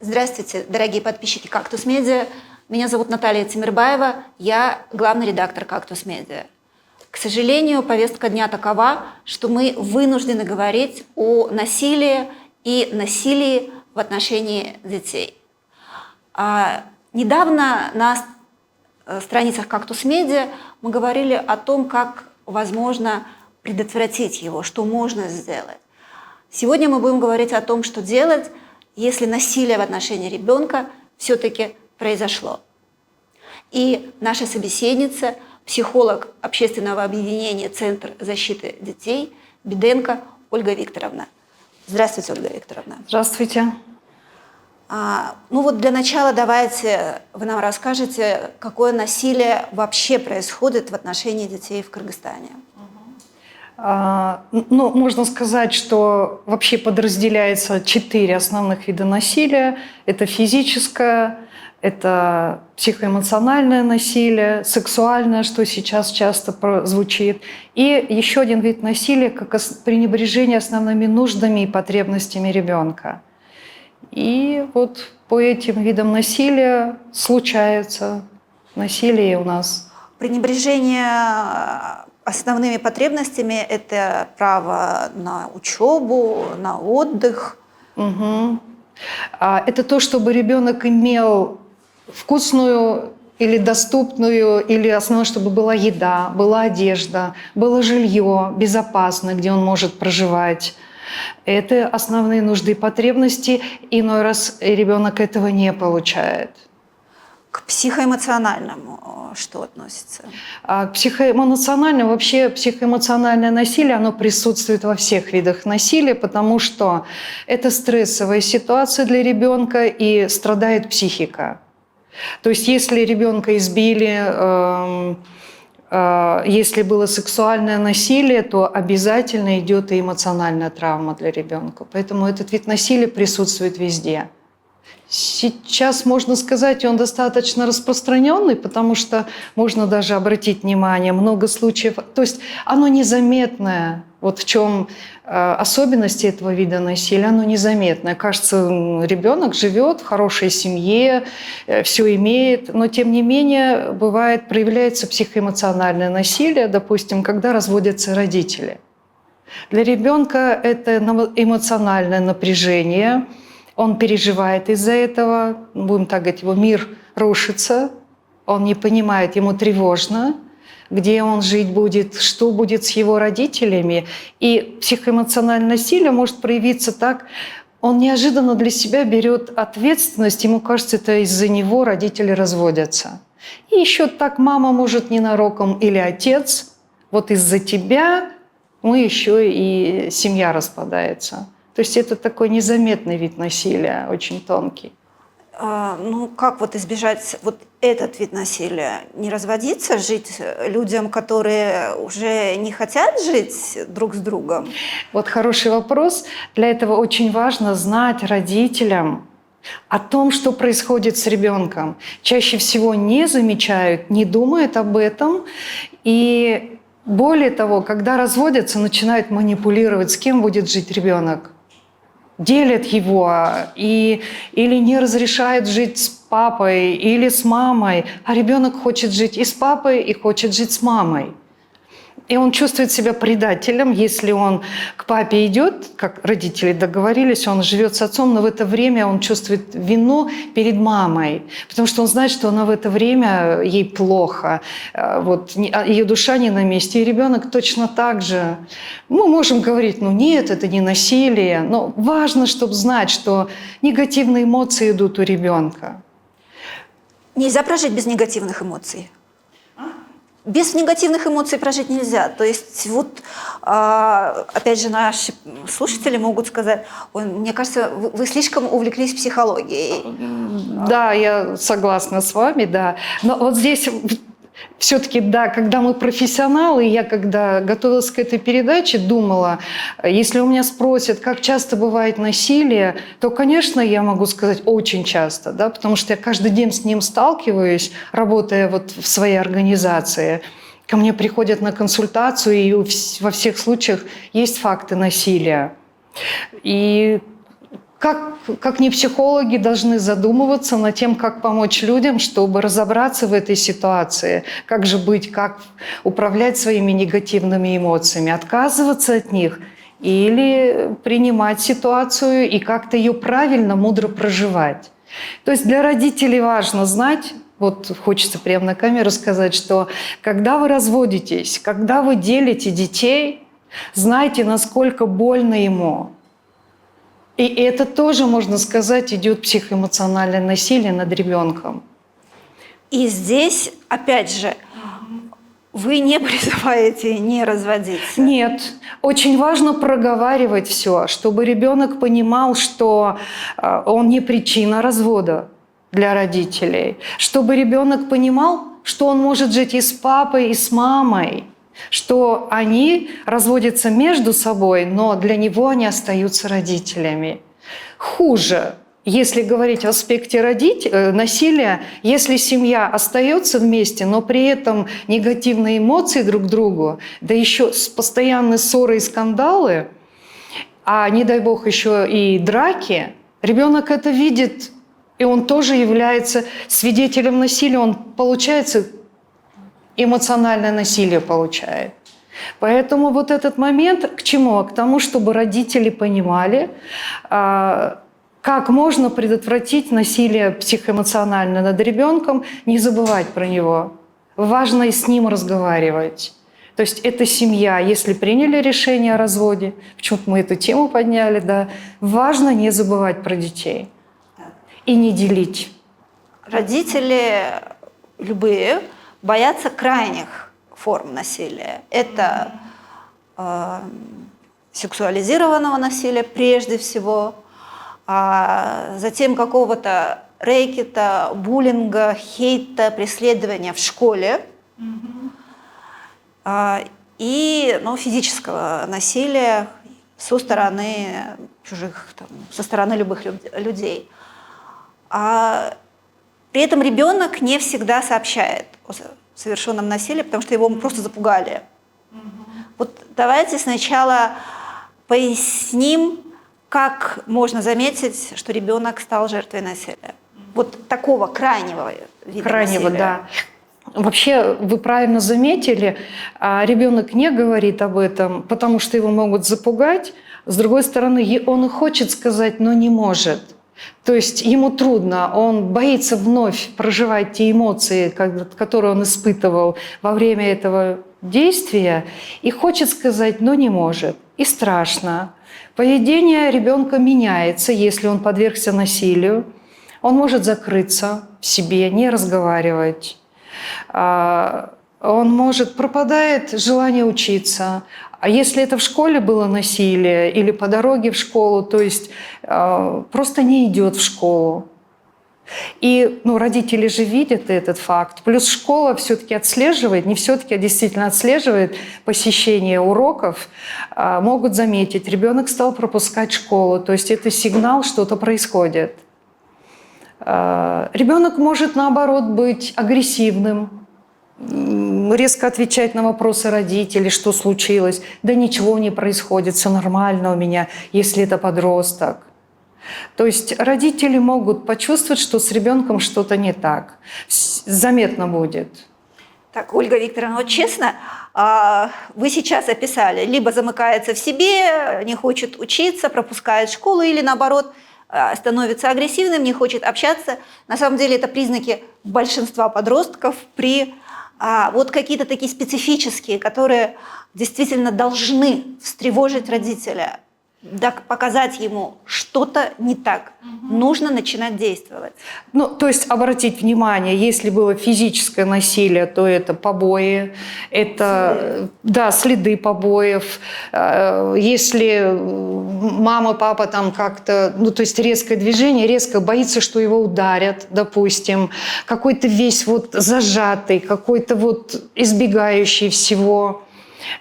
Здравствуйте, дорогие подписчики «Кактус Медиа». Меня зовут Наталья Тимирбаева, я главный редактор «Кактус Медиа». К сожалению, повестка дня такова, что мы вынуждены говорить о насилии и насилии в отношении детей. Недавно на страницах «Кактус Медиа» мы говорили о том, как возможно предотвратить его, что можно сделать. Сегодня мы будем говорить о том, что делать, если насилие в отношении ребенка все-таки произошло. И наша собеседница, психолог общественного объединения «Центр защиты детей» Беденко Ольга Викторовна. Здравствуйте, Ольга Викторовна. Здравствуйте. Для начала давайте вы нам расскажете, какое насилие вообще происходит в отношении детей в Кыргызстане. Можно сказать, что вообще подразделяется 4 основных вида насилия. Это физическое, это психоэмоциональное насилие, сексуальное, что сейчас часто звучит, и еще один вид насилия, как пренебрежение основными нуждами и потребностями ребенка. И вот по этим видам насилия случается насилие у нас. Пренебрежение основными потребностями – это право на учебу, на отдых. Угу. Это то, чтобы ребенок имел вкусную или доступную, или основное, чтобы была еда, была одежда, было жилье безопасное, где он может проживать. Это основные нужды и потребности. Иной раз ребенок этого не получает. К психоэмоциональному что относится? К психоэмоциональному, вообще психоэмоциональное насилие, оно присутствует во всех видах насилия, потому что это стрессовая ситуация для ребенка и страдает психика. То есть если ребенка избили, если было сексуальное насилие, то обязательно идет и эмоциональная травма для ребенка. Поэтому этот вид насилия присутствует везде. Сейчас, можно сказать, он достаточно распространенный, потому что можно даже обратить внимание, много случаев, то есть оно незаметное. Вот в чем особенности этого вида насилия, оно незаметное. Кажется, ребенок живет в хорошей семье, все имеет, но тем не менее бывает, проявляется психоэмоциональное насилие, допустим, когда разводятся родители. Для ребенка это эмоциональное напряжение. Он переживает из-за этого, будем так говорить, его мир рушится, он не понимает, ему тревожно, где он жить будет, что будет с его родителями. И психоэмоциональное насилие может проявиться так, он неожиданно для себя берет ответственность, ему кажется, это из-за него родители разводятся. И еще так мама может ненароком или отец, вот из-за тебя мы еще и семья распадается. То есть это такой незаметный вид насилия, очень тонкий. Как избежать этот вид насилия? Не разводиться, жить людям, которые уже не хотят жить друг с другом? Вот хороший вопрос. Для этого очень важно знать родителям о том, что происходит с ребенком. Чаще всего не замечают, не думают об этом. И более того, когда разводятся, начинают манипулировать, с кем будет жить ребенок. Делят его или не разрешают жить с папой или с мамой, а ребенок хочет жить и с папой, и хочет жить с мамой. И он чувствует себя предателем, если он к папе идет, как родители договорились, он живет с отцом, но в это время он чувствует вину перед мамой, потому что он знает, что она в это время ей плохо, ее душа не на месте, и ребенок точно так же. Мы можем говорить, нет, это не насилие, но важно, чтобы знать, что негативные эмоции идут у ребенка. Нельзя прожить без негативных эмоций. Без негативных эмоций прожить нельзя. То есть опять же, наши слушатели могут сказать, мне кажется, вы слишком увлеклись психологией. Да, я согласна с вами, да. Но вот здесь все-таки, да, когда мы профессионалы, я когда готовилась к этой передаче, думала, если у меня спросят, как часто бывает насилие, то, конечно, я могу сказать очень часто, да, потому что я каждый день с ним сталкиваюсь, работая в своей организации. Ко мне приходят на консультацию, и во всех случаях есть факты насилия. И как не психологи должны задумываться над тем, как помочь людям, чтобы разобраться в этой ситуации, как же быть, как управлять своими негативными эмоциями, отказываться от них или принимать ситуацию и как-то ее правильно, мудро проживать. То есть для родителей важно знать, вот хочется прямо на камеру сказать, что когда вы разводитесь, когда вы делите детей, знайте, насколько больно ему. И это тоже, можно сказать, идет психоэмоциональное насилие над ребенком. И здесь, опять же, вы не призываете не разводиться. Нет. Очень важно проговаривать все, чтобы ребенок понимал, что он не причина развода для родителей. Чтобы ребенок понимал, что он может жить и с папой, и с мамой. Что они разводятся между собой, но для него они остаются родителями. Хуже, если говорить в аспекте насилия, если семья остается вместе, но при этом негативные эмоции друг к другу, да еще с постоянной ссорой и скандалы, а не дай бог еще и драки, ребенок это видит, и он тоже является свидетелем насилия, он получается эмоциональное насилие получает. Поэтому вот этот момент к чему? К тому, чтобы родители понимали, как можно предотвратить насилие психоэмоциональное над ребенком, не забывать про него. Важно и с ним разговаривать. То есть это семья, если приняли решение о разводе, почему-то мы эту тему подняли, да, важно не забывать про детей и не делить. Родители любые боятся крайних форм насилия. Это сексуализированного насилия прежде всего, а затем какого-то рэкета, буллинга, хейта, преследования в школе и физического насилия со стороны чужих, со стороны любых людей. При этом ребенок не всегда сообщает о совершенном насилии, потому что его просто запугали. Вот давайте сначала поясним, как можно заметить, что ребенок стал жертвой насилия. Вот такого крайнего вида крайнего, насилия. да. Вообще, вы правильно заметили, ребенок не говорит об этом, потому что его могут запугать. С другой стороны, он и хочет сказать, но не может. То есть ему трудно, он боится вновь проживать те эмоции, которые он испытывал во время этого действия, и хочет сказать, но не может. И страшно. Поведение ребенка меняется, если он подвергся насилию. Он может закрыться в себе, не разговаривать. Пропадает желание учиться. А если это в школе было насилие или по дороге в школу, то есть просто не идет в школу. И родители же видят этот факт. Плюс школа все-таки отслеживает, не все-таки, а действительно отслеживает посещение уроков. Могут заметить, ребенок стал пропускать школу. То есть это сигнал, что-то происходит. Ребенок может, наоборот, быть агрессивным, резко отвечать на вопросы родителей, что случилось. Да ничего не происходит, все нормально у меня, если это подросток. То есть родители могут почувствовать, что с ребенком что-то не так. Заметно будет. Так, Ольга Викторовна, вот честно, вы сейчас описали, либо замыкается в себе, не хочет учиться, пропускает школу, или наоборот, становится агрессивным, не хочет общаться. На самом деле это признаки большинства подростков при вот какие-то такие специфические, которые действительно должны встревожить родителя, показать ему, что-то не так. Нужно начинать действовать. То есть обратить внимание, если было физическое насилие, то это побои, это следы побоев. Если мама, папа там как-то, то есть резкое движение, резко боится, что его ударят, допустим, какой-то весь зажатый, какой-то избегающий всего,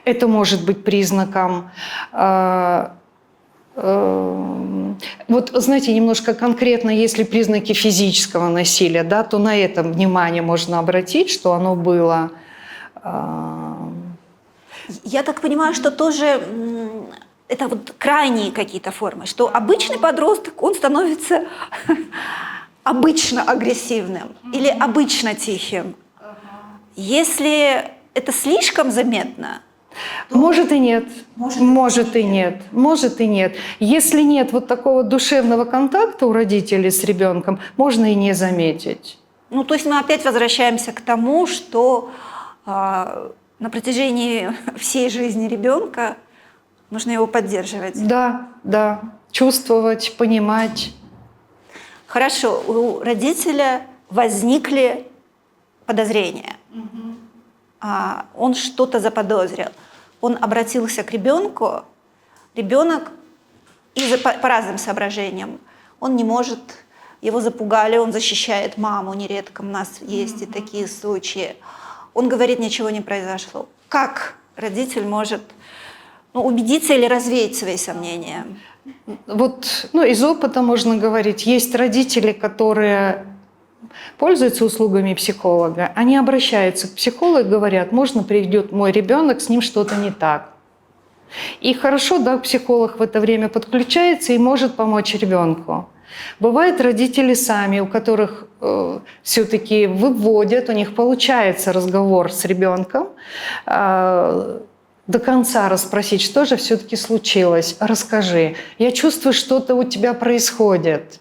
это может быть признаком. Знаете, немножко конкретно, если признаки физического насилия, то на это внимание можно обратить, что оно было. Я так понимаю, что тоже это вот крайние какие-то формы, что обычный подросток, он становится обычно агрессивным или обычно тихим. Если это слишком заметно, может и нет, может и нет, может и нет. Если нет вот такого душевного контакта у родителей с ребенком, можно и не заметить. ну, то есть мы опять возвращаемся к тому, что на протяжении всей жизни ребенка нужно его поддерживать. Да, да, чувствовать, понимать. Хорошо, у родителя возникли подозрения. Он что-то заподозрил. Он обратился к ребенку. Ребенок по разным соображениям. Он не может, его запугали, он защищает маму нередко. У нас есть и такие случаи. Он говорит, ничего не произошло. Как родитель может убедиться или развеять свои сомнения? Вот, из опыта можно говорить. Есть родители, которые пользуются услугами психолога, они обращаются к психологу и говорят, можно придет мой ребенок, с ним что-то не так. И хорошо, да, психолог в это время подключается и может помочь ребенку. Бывают родители сами, у которых все-таки выводят, у них получается разговор с ребенком, до конца расспросить, что же все-таки случилось, расскажи. Я чувствую, что-то у тебя происходит.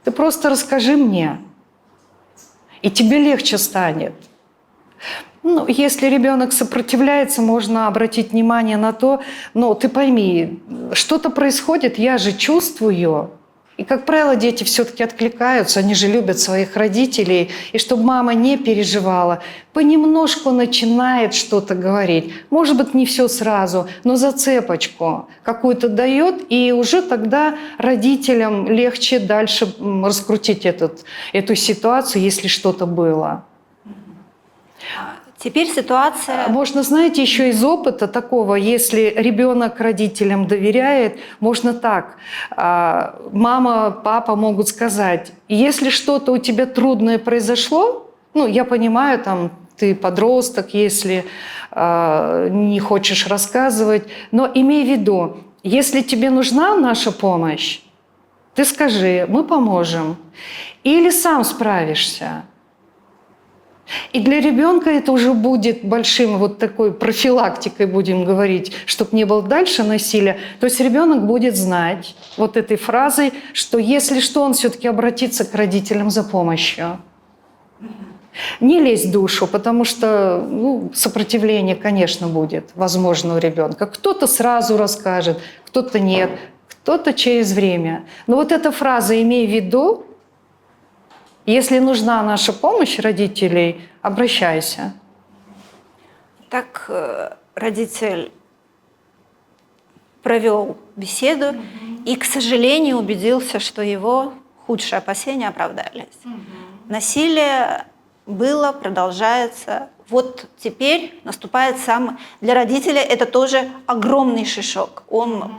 Ты просто расскажи мне, и тебе легче станет. Если ребенок сопротивляется, можно обратить внимание на то, ты пойми, что-то происходит, я же чувствую. И, как правило, дети все-таки откликаются, они же любят своих родителей. И чтобы мама не переживала, понемножку начинает что-то говорить. Может быть, не все сразу, но зацепочку какую-то дает, и уже тогда родителям легче дальше раскрутить эту ситуацию, если что-то было. Теперь ситуация... Можно, знаете, еще из опыта такого, если ребенок родителям доверяет, можно так. Мама, папа могут сказать, если что-то у тебя трудное произошло, я понимаю, там, ты подросток, если не хочешь рассказывать, но имей в виду, если тебе нужна наша помощь, ты скажи, мы поможем. Или сам справишься. И для ребенка это уже будет большим вот такой профилактикой, будем говорить, чтобы не было дальше насилия. То есть ребенок будет знать вот этой фразой, что если что, он все-таки обратится к родителям за помощью. Не лезь в душу, потому что сопротивление, конечно, будет возможно у ребенка. Кто-то сразу расскажет, кто-то нет, кто-то через время. Но вот эта фраза «имей в виду», если нужна наша помощь родителей, обращайся. Так родитель провел беседу и, к сожалению, убедился, что его худшие опасения оправдались. Насилие было, продолжается. Вот теперь наступает для родителя это тоже огромнейший шок. Он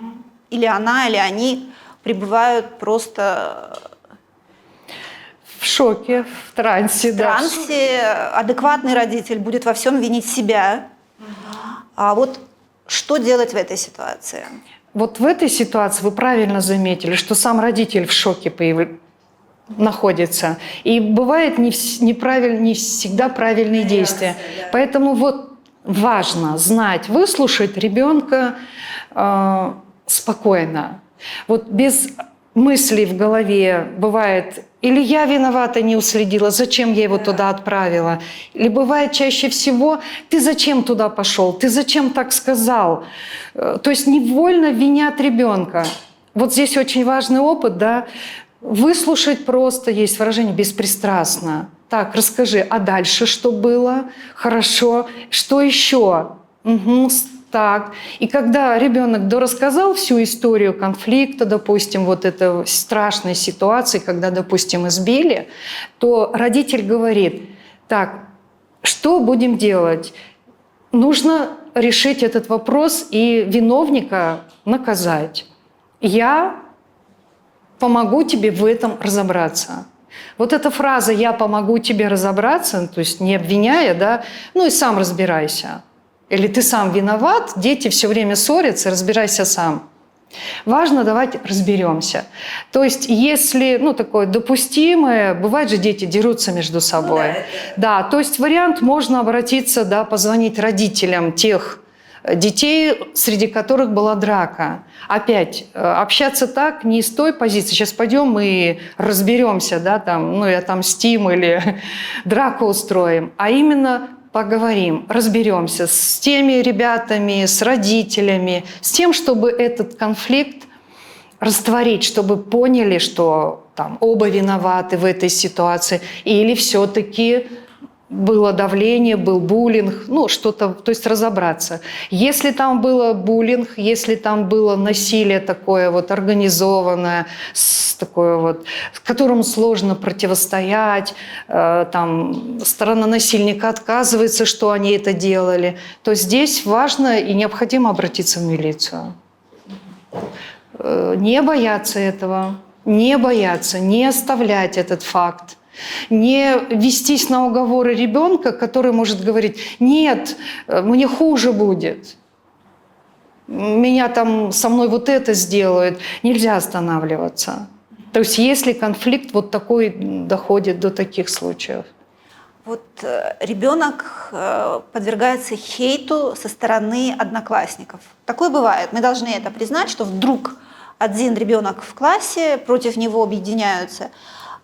или она, или они пребывают просто... В шоке, в трансе. В трансе адекватный родитель будет во всем винить себя. А вот что делать в этой ситуации? Вот в этой ситуации вы правильно заметили, что сам родитель в шоке находится. И бывает не всегда правильные действия. Да. Поэтому вот важно знать, выслушать ребенка спокойно. Вот без мыслей в голове бывает, или я виновата, не уследила, зачем я его туда отправила. Или бывает чаще всего, ты зачем туда пошел, ты зачем так сказал. То есть невольно винят ребенка. Вот здесь очень важный опыт, да, выслушать просто, есть выражение, беспристрастно. Так, расскажи, а дальше что было? Хорошо, что еще? Так. И когда ребенок дорассказал всю историю конфликта, допустим, вот этой страшной ситуации, когда, допустим, избили, то родитель говорит, так, что будем делать? Нужно решить этот вопрос и виновника наказать. Я помогу тебе в этом разобраться. Вот эта фраза «я помогу тебе разобраться», то есть не обвиняя, да, и сам разбирайся. Или ты сам виноват, дети все время ссорятся, разбирайся сам. Важно, давайте разберемся. То есть, если, такое допустимое, бывает же, дети дерутся между собой. Да, то есть вариант, можно обратиться, позвонить родителям тех детей, среди которых была драка. Опять, общаться так, не с той позиции, сейчас пойдем и разберемся, и отомстим или драку устроим, а именно поговорим, разберемся с теми ребятами, с родителями, с тем, чтобы этот конфликт растворить, чтобы поняли, что оба виноваты в этой ситуации, или все-таки было давление, был буллинг, что-то, то есть разобраться. Если там было буллинг, если там было насилие такое организованное, которому сложно противостоять, сторона насильника отказывается, что они это делали, то здесь важно и необходимо обратиться в милицию. Не бояться этого, не оставлять этот факт. Не вестись на уговоры ребенка, который может говорить: нет, мне хуже будет, меня со мной это сделают. Нельзя останавливаться. То есть если конфликт такой доходит до таких случаев. Ребенок подвергается хейту со стороны одноклассников. Такое бывает. Мы должны это признать, что вдруг один ребенок в классе, против него объединяются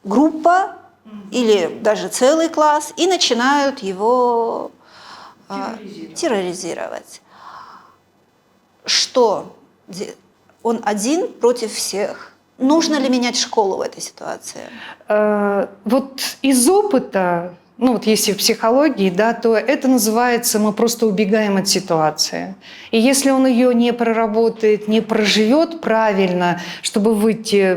группа, или даже целый класс, и начинают его терроризировать. Что? Он один против всех. Нужно ли менять школу в этой ситуации? Из опыта, если в психологии, то это называется, мы просто убегаем от ситуации. И если он ее не проработает, не проживет правильно, чтобы выйти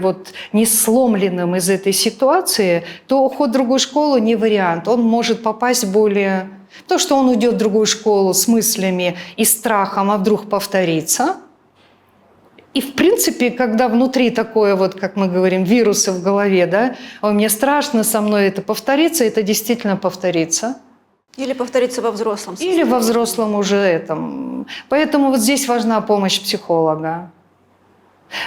не сломленным из этой ситуации, то уход в другую школу не вариант. Он может попасть более... То, что он уйдет в другую школу с мыслями и страхом, а вдруг повторится. И, в принципе, когда внутри такое, как мы говорим, вирусы в голове, мне страшно, со мной это повторится, это действительно повторится. Или повторится во взрослом состоянии. Или во взрослом уже этом. Поэтому здесь важна помощь психолога.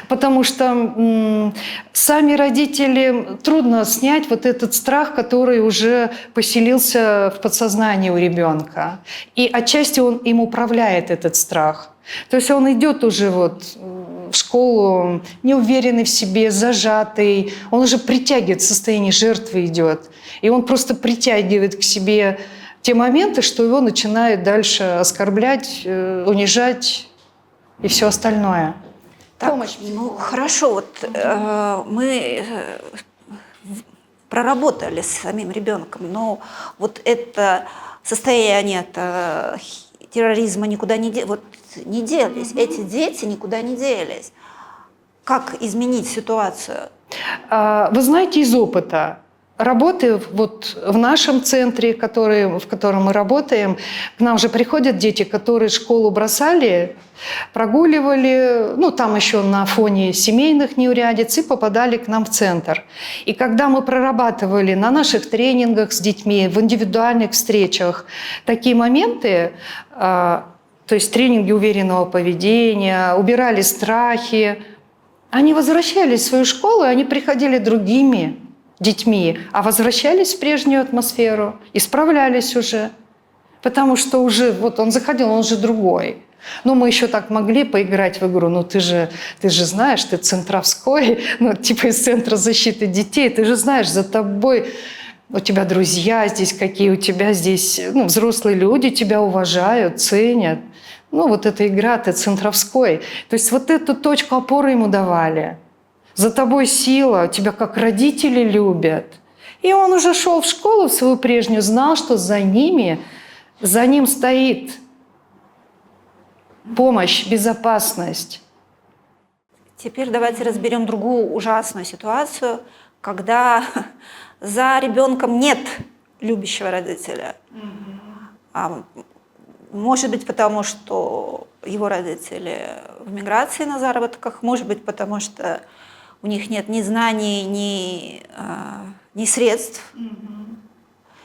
Потому что сами родители, трудно снять этот страх, который уже поселился в подсознании у ребенка. И отчасти он им управляет, этот страх. То есть он идет уже в школу неуверенный в себе, зажатый. Он уже притягивает, в состоянии жертвы идет. И он просто притягивает к себе те моменты, что его начинают дальше оскорблять, унижать и все остальное. Помощь. Хорошо, мы проработали с самим ребенком, но это состояние терроризма никуда не делись. Эти дети никуда не делись. Как изменить ситуацию? Вы знаете, из опыта. Работы в нашем центре, в котором мы работаем, к нам же приходят дети, которые школу бросали, прогуливали, там еще на фоне семейных неурядиц, и попадали к нам в центр. И когда мы прорабатывали на наших тренингах с детьми, в индивидуальных встречах такие моменты, то есть тренинги уверенного поведения, убирали страхи, они возвращались в свою школу, и они приходили другими детьми, а возвращались в прежнюю атмосферу, исправлялись уже. Потому что уже, он заходил, он же другой. Мы еще так могли поиграть в игру, ты же знаешь, ты центровской, из Центра защиты детей, ты же знаешь, за тобой, у тебя друзья здесь какие, у тебя здесь, взрослые люди тебя уважают, ценят. Эта игра, ты центровской. То есть эту точку опоры ему давали. За тобой сила, тебя как родители любят. И он уже шел в школу в свою прежнюю, знал, что за ним стоит помощь, безопасность. Теперь давайте разберем другую ужасную ситуацию, когда за ребенком нет любящего родителя. Может быть, потому что его родители в миграции на заработках, может быть, потому что у них нет ни знаний, ни средств,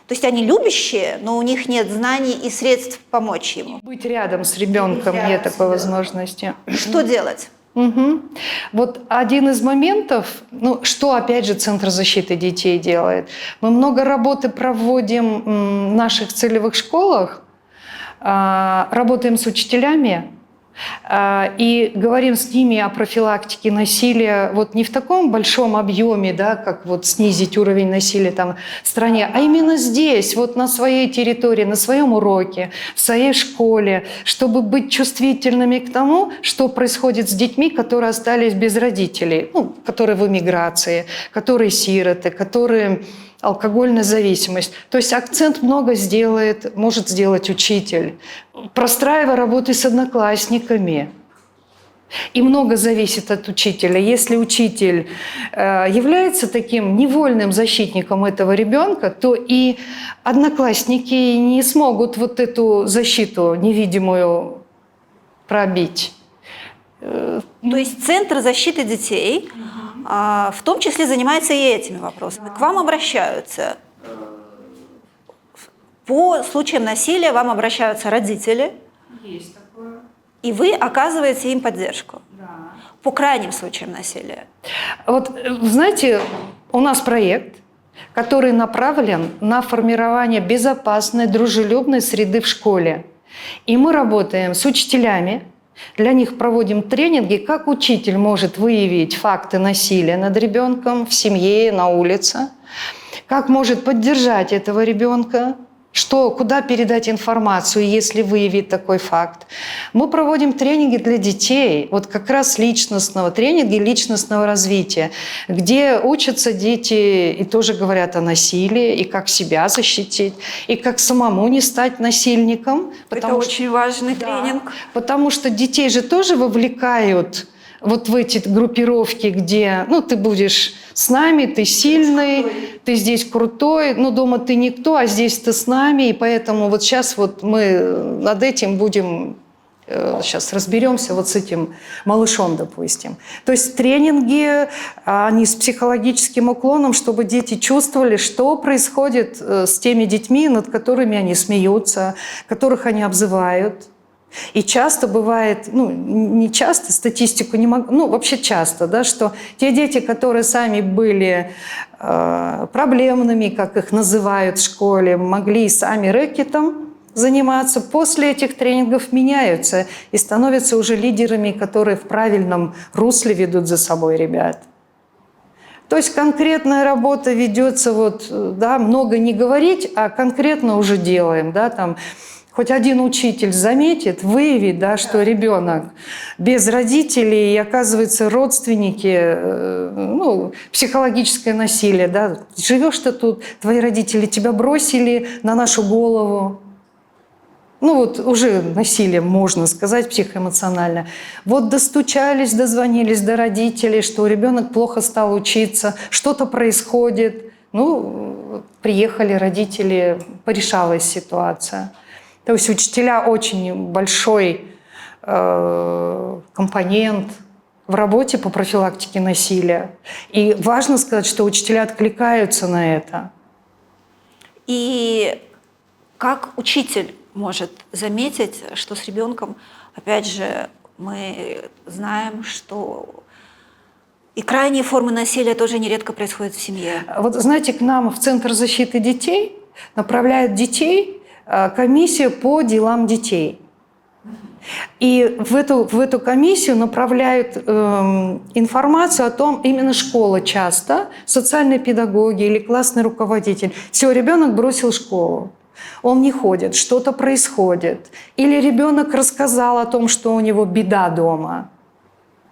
То есть они любящие, но у них нет знаний и средств помочь ему. Быть рядом с ребенком нет такой возможности. Что делать? Угу. Вот один из моментов, ну, что опять же Центр защиты детей делает. Мы много работы проводим в наших целевых школах, работаем с учителями и говорим с ними о профилактике насилия вот не в таком большом объеме, да, как вот снизить уровень насилия там в стране, а именно здесь, вот на своей территории, на своем уроке, в своей школе, чтобы быть чувствительными к тому, что происходит с детьми, которые остались без родителей, ну, которые в эмиграции, которые сироты, которые алкогольная зависимость. То есть акцент много может сделать учитель, простраивая работы с одноклассниками. И много зависит от учителя. Если учитель является таким невольным защитником этого ребенка, то и одноклассники не смогут вот эту защиту невидимую пробить. То есть Центр защиты детей в том числе занимается и этими вопросами. К вам обращаются. По случаям насилия вам обращаются родители. Есть такое. И вы оказываете им поддержку. Да. По крайним случаям насилия. Вот, знаете, у нас проект, который направлен на формирование безопасной, дружелюбной среды в школе. И мы работаем с учителями, для них проводим тренинги, как учитель может выявить факты насилия над ребенком в семье, на улице, как может поддержать этого ребенка, куда передать информацию, если выявит такой факт. Мы проводим тренинги для детей, вот как раз тренинги личностного развития, где учатся дети и тоже говорят о насилии, и как себя защитить, и как самому не стать насильником. Это очень важный тренинг. Потому что детей же тоже вовлекают вот в эти группировки, где ты будешь с нами, ты сильный, ты здесь крутой, дома ты никто, а здесь ты с нами, и поэтому вот сейчас вот мы над этим будем, сейчас разберемся вот с этим малышом, допустим. То есть тренинги, они с психологическим уклоном, чтобы дети чувствовали, что происходит с теми детьми, над которыми они смеются, которых они обзывают. И часто бывает, не часто, статистику не могу, вообще часто, да, что те дети, которые сами были проблемными, как их называют в школе, могли сами рэкетом заниматься, после этих тренингов меняются и становятся уже лидерами, которые в правильном русле ведут за собой ребят. То есть конкретная работа ведется, много не говорить, а конкретно уже делаем, да, там. Хоть один учитель заметит, выявит, да, что ребенок без родителей, и оказывается родственники, психологическое насилие. Да. Живешь ты тут, твои родители тебя бросили на нашу голову. Уже насилие, можно сказать, психоэмоционально. Достучались, дозвонились до родителей, что ребенок плохо стал учиться, что-то происходит. Приехали родители, порешалась ситуация. То есть учителя очень большой компонент в работе по профилактике насилия. И важно сказать, что учителя откликаются на это. И как учитель может заметить, что с ребенком, опять же, мы знаем, что и крайние формы насилия тоже нередко происходят в семье. Вот знаете, к нам в Центр защиты детей направляют детей комиссия по делам детей. И в эту комиссию направляют информацию о том, именно школа часто, социальные педагоги или классный руководитель. Все, ребенок бросил школу, он не ходит, что-то происходит. Или ребенок рассказал о том, что у него беда дома.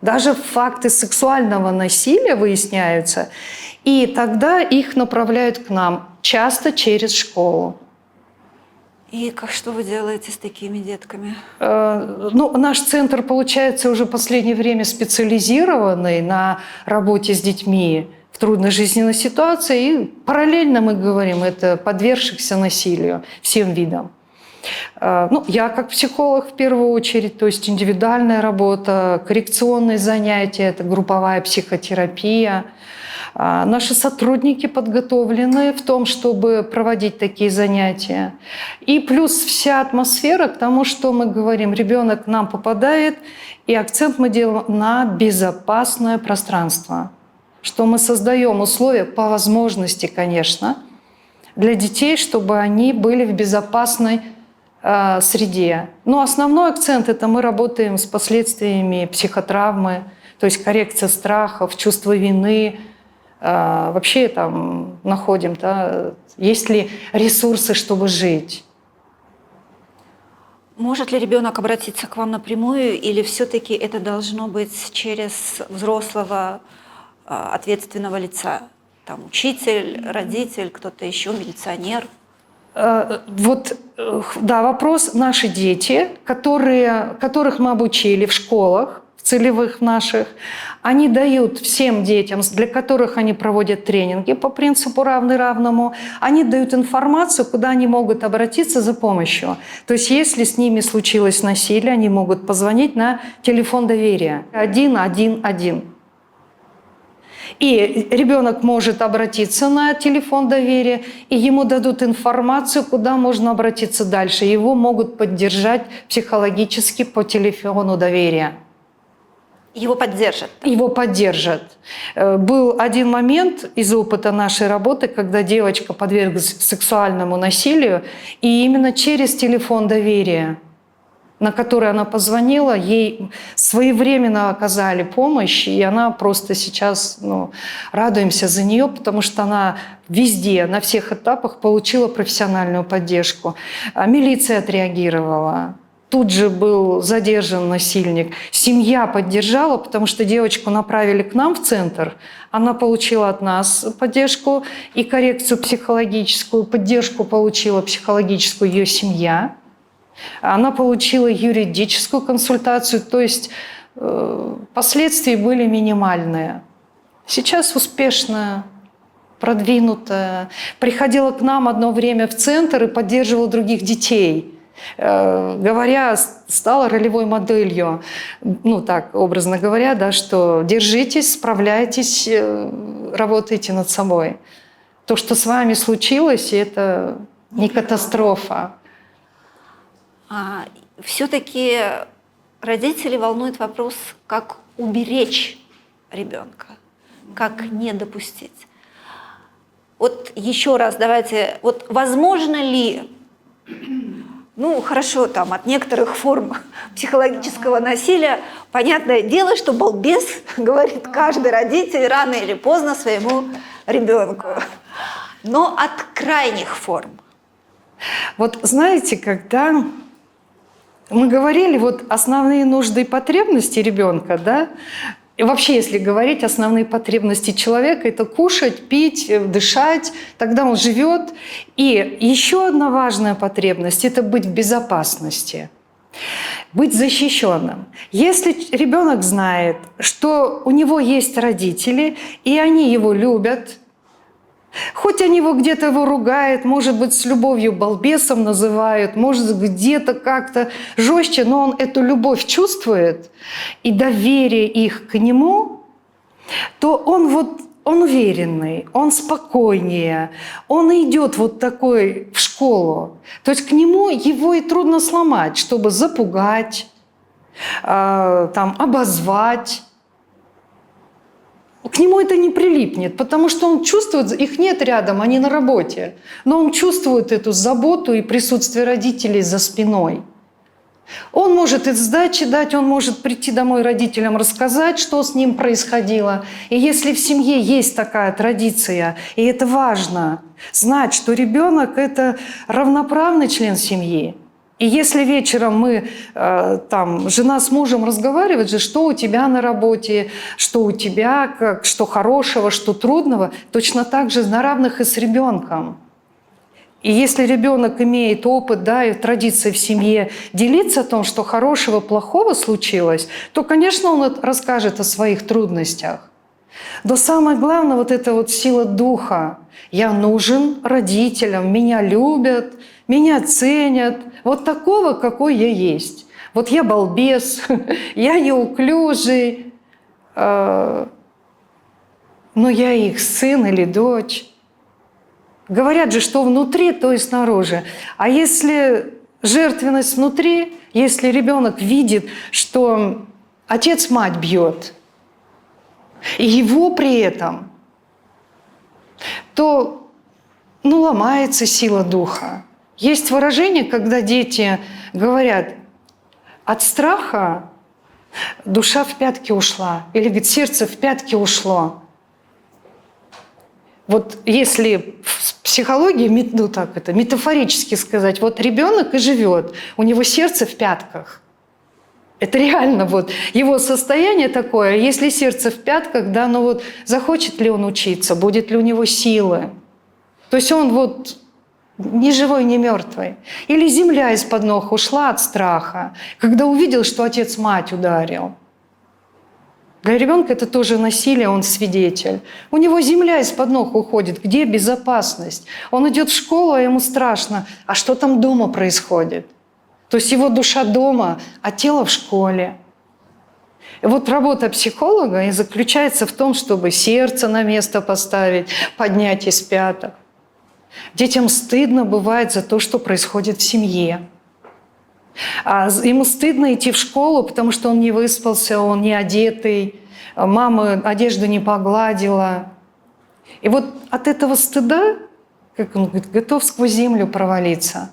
Даже факты сексуального насилия выясняются, и тогда их направляют к нам, часто через школу. И что вы делаете с такими детками? Наш центр, получается, уже в последнее время специализированный на работе с детьми в трудной жизненной ситуации. И параллельно мы говорим, это подвергшихся насилию всем видам. Я как психолог в первую очередь, то есть индивидуальная работа, коррекционные занятия, это групповая психотерапия. Наши сотрудники подготовлены в том, чтобы проводить такие занятия. И плюс вся атмосфера к тому, что мы говорим, ребенок к нам попадает, и акцент мы делаем на безопасное пространство. Что мы создаем условия, по возможности, конечно, для детей, чтобы они были в безопасной среде. Но основной акцент – это мы работаем с последствиями психотравмы, то есть коррекция страхов, чувство вины. Вообще там находим, да, есть ли ресурсы, чтобы жить. Может ли ребенок обратиться к вам напрямую, или все-таки это должно быть через взрослого ответственного лица? Там учитель, родитель, кто-то еще, милиционер? Вот, да, вопрос. Наши дети, которых мы обучили в школах, в целевых наших, они дают всем детям, для которых они проводят тренинги по принципу равный равному, они дают информацию, куда они могут обратиться за помощью. То есть если с ними случилось насилие, они могут позвонить на телефон доверия 111. И ребенок может обратиться на телефон доверия, и ему дадут информацию, куда можно обратиться дальше. Его могут поддержать психологически по телефону доверия. Его поддержат? Его поддержат. Был один момент из опыта нашей работы, когда девочка подверглась сексуальному насилию, и именно через телефон доверия, на который она позвонила, ей своевременно оказали помощь, и она просто сейчас, радуемся за нее, потому что она везде, на всех этапах получила профессиональную поддержку. Милиция отреагировала. Тут же был задержан насильник. Семья поддержала, потому что девочку направили к нам в центр. Она получила от нас поддержку и коррекцию психологическую. Поддержку получила психологическую ее семья. Она получила юридическую консультацию, то есть последствия были минимальные. Сейчас успешная, продвинутая. Приходила к нам одно время в центр и поддерживала других детей. Говоря, стала ролевой моделью, так образно говоря, да, что держитесь, справляйтесь, работайте над собой. То, что с вами случилось, это не катастрофа. Все-таки родителей волнует вопрос, как уберечь ребенка, как не допустить. Вот еще раз давайте, вот возможно ли, хорошо, там от некоторых форм психологического насилия, понятное дело, что балбес, говорит каждый родитель, рано или поздно своему ребенку, но от крайних форм. Вот знаете, когда мы говорили основные нужды и потребности ребенка, да, и вообще, если говорить, основные потребности человека – это кушать, пить, дышать, тогда он живет. И еще одна важная потребность – это быть в безопасности, быть защищенным. Если ребенок знает, что у него есть родители, и они его любят, хоть они где-то его ругают, может быть, с любовью балбесом называют, может, где-то как-то жестче, но он эту любовь чувствует, и доверие их к нему, то он уверенный, он спокойнее, он идет такой в школу. То есть к нему его и трудно сломать, чтобы запугать, обозвать. К нему это не прилипнет, потому что он чувствует, их нет рядом, они на работе, но он чувствует эту заботу и присутствие родителей за спиной. Он может и сдачи дать, он может прийти домой родителям, рассказать, что с ним происходило. И если в семье есть такая традиция, и это важно, знать, что ребенок – это равноправный член семьи. И если вечером жена с мужем разговаривает же, что у тебя на работе, что у тебя, что хорошего, что трудного, точно так же на равных и с ребенком. И если ребенок имеет опыт, да, и традиции в семье делиться о том, что хорошего, плохого случилось, то, конечно, он расскажет о своих трудностях. Но самое главное, эта сила духа. Я нужен родителям, меня любят, меня ценят. Такого, какой я есть. Я балбес, я неуклюжий. но я их сын или дочь. Говорят же, что внутри, то и снаружи. А если жертвенность внутри, если ребенок видит, что отец мать бьет, и его при этом, то ломается сила духа. Есть выражение, когда дети говорят: от страха душа в пятки ушла, или, говорит, сердце в пятки ушло. Вот если в психологии, метафорически сказать, вот ребенок и живет, у него сердце в пятках. Это реально вот его состояние такое. Если сердце в пятках, да, захочет ли он учиться, будет ли у него силы. То есть он вот ни живой, ни мертвый. Или земля из-под ног ушла от страха, когда увидел, что отец мать ударил. Для ребенка это тоже насилие, он свидетель. У него земля из-под ног уходит. Где безопасность? Он идет в школу, а ему страшно. А что там дома происходит? То есть его душа дома, а тело в школе. И вот работа психолога и заключается в том, чтобы сердце на место поставить, поднять из пяток. Детям стыдно бывает за то, что происходит в семье. Ему стыдно идти в школу, потому что он не выспался, он не одетый, мама одежду не погладила. И вот от этого стыда, как он говорит, готов сквозь землю провалиться.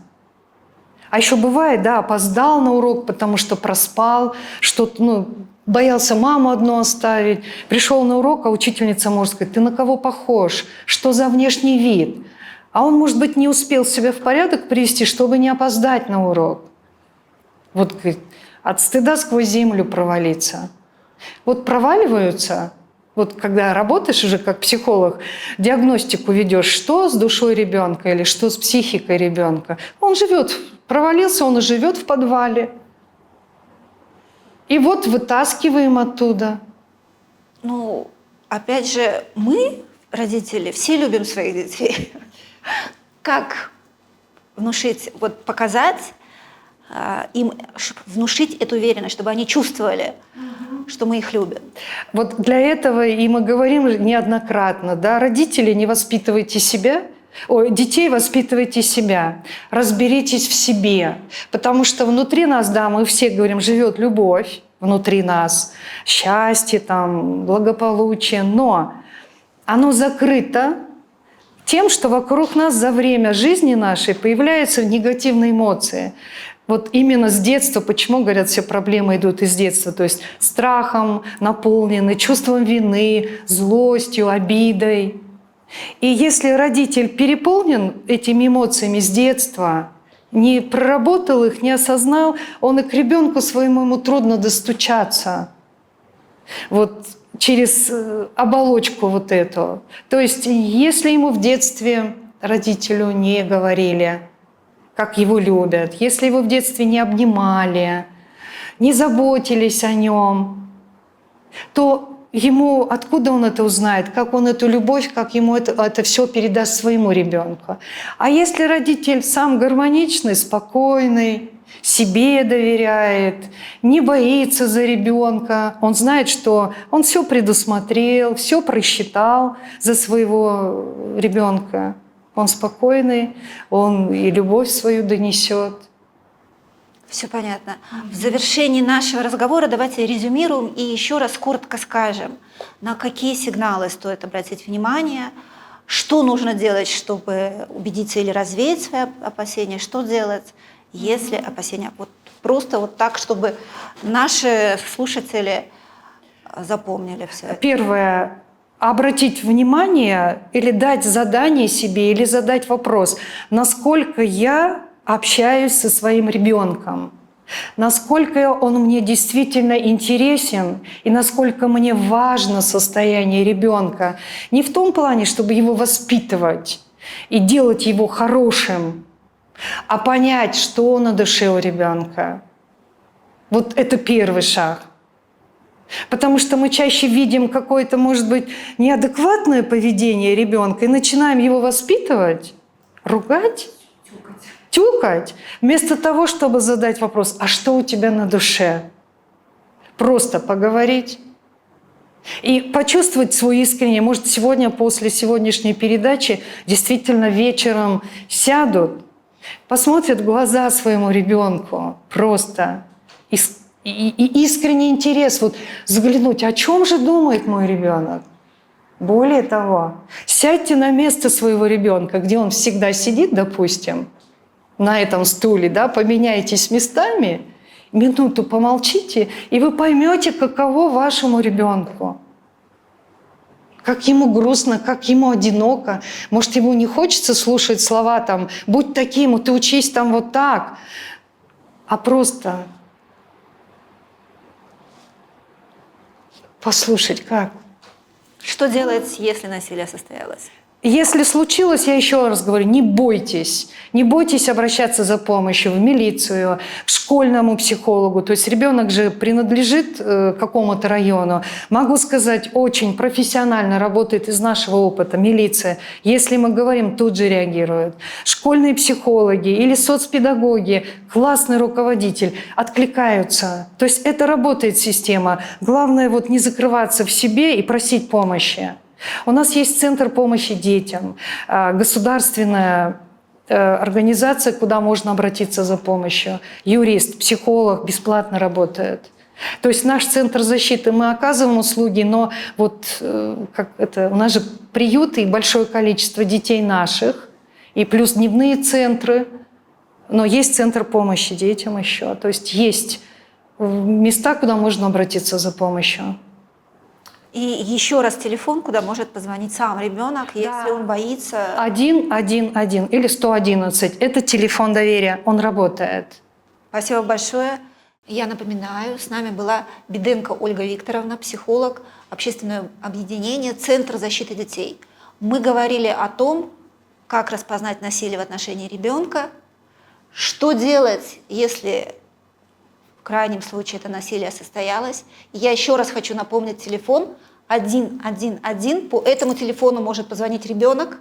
А еще бывает, да, опоздал на урок, потому что проспал, что-то, боялся маму одну оставить. Пришел на урок, а учительница может сказать: ты на кого похож? Что за внешний вид? А он, может быть, не успел себя в порядок привести, чтобы не опоздать на урок. Вот от стыда сквозь землю провалиться. Вот проваливаются, вот когда работаешь уже как психолог, диагностику ведешь, что с душой ребенка или что с психикой ребенка. Он живет, провалился, он и живет в подвале. И вот вытаскиваем оттуда. Опять же, мы, родители, все любим своих детей. Как внушить, показать им, внушить эту уверенность, чтобы они чувствовали, что мы их любим. Вот для этого и мы говорим неоднократно, да, родители, не воспитывайте себя, детей воспитывайте себя, разберитесь в себе, потому что внутри нас, да, мы все говорим, живет любовь внутри нас, счастье, благополучие, но оно закрыто тем, что вокруг нас за время жизни нашей появляются негативные эмоции. Вот именно с детства, почему, говорят, все проблемы идут из детства, то есть страхом наполнены, чувством вины, злостью, обидой. И если родитель переполнен этими эмоциями с детства, не проработал их, не осознал, он и к ребенку своему ему трудно достучаться. Вот через оболочку вот эту. То есть если ему в детстве родителю не говорили, как его любят, если его в детстве не обнимали, не заботились о нем, то ему откуда он это узнает, как он эту любовь, как ему это все передаст своему ребенку. А если родитель сам гармоничный, спокойный, себе доверяет, не боится за ребенка, он знает, что он все предусмотрел, все просчитал за своего ребенка. Он спокойный, он и любовь свою донесет. Все понятно. В завершении нашего разговора давайте резюмируем и еще раз коротко скажем, на какие сигналы стоит обратить внимание, что нужно делать, чтобы убедиться или развеять свои опасения, что делать, если опасения. Просто так, чтобы наши слушатели запомнили все это. Первое. Обратить внимание или дать задание себе, или задать вопрос, насколько я общаюсь со своим ребенком, насколько он мне действительно интересен и насколько мне важно состояние ребенка. Не в том плане, чтобы его воспитывать и делать его хорошим, а понять, что на душе у ребенка. Вот это первый шаг. Потому что мы чаще видим какое-то, может быть, неадекватное поведение ребенка и начинаем его воспитывать, ругать, тюкать, вместо того, чтобы задать вопрос: а что у тебя на душе? Просто поговорить. И почувствовать свой искренний. Может, сегодня, после сегодняшней передачи, действительно вечером сядут, посмотрят в глаза своему ребенку просто. И искренний интерес, вот заглянуть, о чем же думает мой ребенок. Более того, сядьте на место своего ребенка, где он всегда сидит, допустим, на этом стуле, да, поменяйтесь местами, минуту помолчите, и вы поймете, каково вашему ребенку. Как ему грустно, как ему одиноко. Может, ему не хочется слушать слова там «будь таким, ты учись там вот так», а просто послушать, как. Что делать, если насилие состоялось? Если случилось, я еще раз говорю, не бойтесь. Не бойтесь обращаться за помощью в милицию, к школьному психологу. То есть ребенок же принадлежит какому-то району. Могу сказать, очень профессионально работает из нашего опыта милиция. Если мы говорим, тут же реагируют. Школьные психологи или соцпедагоги, классный руководитель откликаются. То есть это работает система. Главное вот не закрываться в себе и просить помощи. У нас есть Центр помощи детям, государственная организация, куда можно обратиться за помощью. Юрист, психолог бесплатно работает. То есть наш Центр защиты, мы оказываем услуги, но вот как это, у нас же приюты и большое количество детей наших, и плюс дневные центры, но есть Центр помощи детям еще. То есть есть места, куда можно обратиться за помощью. И еще раз телефон, куда может позвонить сам ребенок, если он боится. 111 или 111 – это телефон доверия, он работает. Спасибо большое. Я напоминаю, с нами была Беденко Ольга Викторовна, психолог, общественное объединение «Центр защиты детей». Мы говорили о том, как распознать насилие в отношении ребенка, что делать, если в крайнем случае это насилие состоялось. И я еще раз хочу напомнить телефон 111. По этому телефону может позвонить ребенок.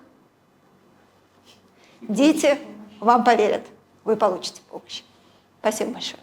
Дети вам поверят. Вы получите помощь. Спасибо большое.